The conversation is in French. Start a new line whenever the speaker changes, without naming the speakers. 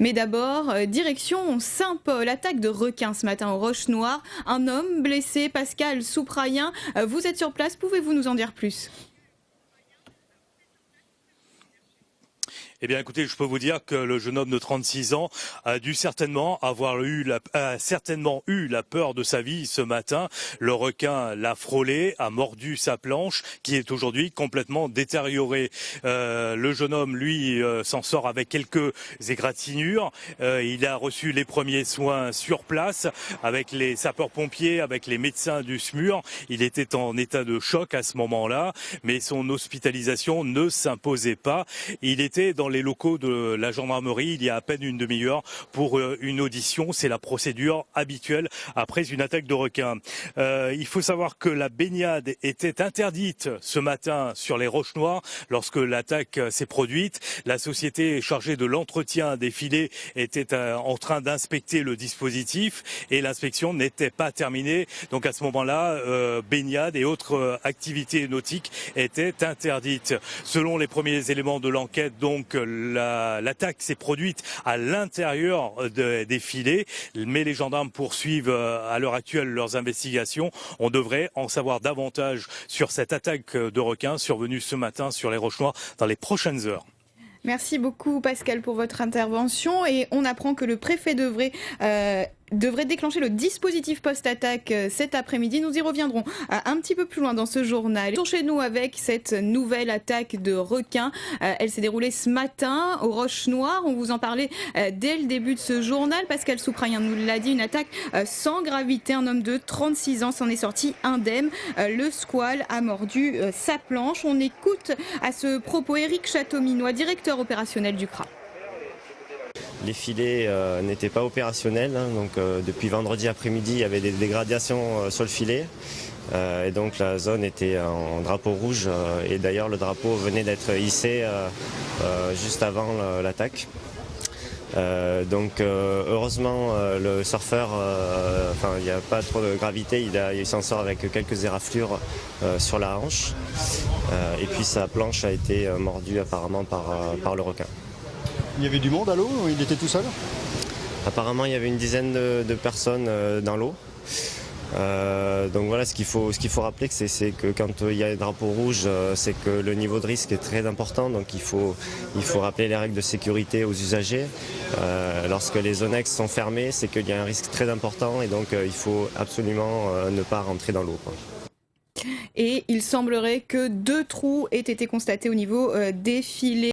Mais d'abord, direction Saint-Paul, attaque de requins ce matin aux Roches-Noires. Un homme blessé, Pascal Souprayen. Vous êtes sur place, pouvez-vous nous en dire plus ?
Eh bien, écoutez, je peux vous dire que le jeune homme de 36 ans a dû certainement eu la peur de sa vie ce matin. Le requin l'a frôlé, a mordu sa planche, qui est aujourd'hui complètement détériorée. Le jeune homme, lui, s'en sort avec quelques égratignures. Il a reçu les premiers soins sur place avec les sapeurs-pompiers, avec les médecins du SMUR. Il était en état de choc à ce moment-là, mais son hospitalisation ne s'imposait pas. Il était dans les locaux de la gendarmerie il y a à peine une demi-heure pour une audition. C'est la procédure habituelle après une attaque de requin. Il faut savoir que la baignade était interdite ce matin sur les Roches-Noires lorsque l'attaque s'est produite. La société chargée de l'entretien des filets était en train d'inspecter le dispositif et l'inspection n'était pas terminée. Donc à ce moment-là, baignade et autres activités nautiques étaient interdites. Selon les premiers éléments de l'enquête, donc l'attaque s'est produite à l'intérieur des filets, mais les gendarmes poursuivent à l'heure actuelle leurs investigations. On devrait en savoir davantage sur cette attaque de requins survenue ce matin sur les Roches-Noires dans les prochaines heures.
Merci beaucoup Pascal pour votre intervention et on apprend que le préfet devrait déclencher le dispositif post-attaque cet après-midi. Nous y reviendrons un petit peu plus loin dans ce journal. Retour chez nous avec cette nouvelle attaque de requins. Elle s'est déroulée ce matin aux Roches-Noires. On vous en parlait dès le début de ce journal. Pascal Souprayen nous l'a dit, une attaque sans gravité. Un homme de 36 ans s'en est sorti indemne. Le squale a mordu sa planche. On écoute à ce propos Éric Châteauminois, directeur opérationnel du CRA.
Les filets n'étaient pas opérationnels, donc depuis vendredi après-midi, il y avait des dégradations sur le filet. Et donc la zone était en drapeau rouge et d'ailleurs le drapeau venait d'être hissé juste avant l'attaque. Heureusement le surfeur, il n'y a pas trop de gravité, il s'en sort avec quelques éraflures sur la hanche. Et puis sa planche a été mordue apparemment par le requin.
Il y avait du monde à l'eau ou il était tout seul ?
Apparemment, il y avait une dizaine de personnes dans l'eau. Donc voilà, ce qu'il faut rappeler, c'est que quand il y a un drapeau rouge, c'est que le niveau de risque est très important. Donc il faut rappeler les règles de sécurité aux usagers. Lorsque les zones ex sont fermées, c'est qu'il y a un risque très important et donc il faut absolument ne pas rentrer dans l'eau, quoi.
Et il semblerait que 2 trous aient été constatés au niveau des filets.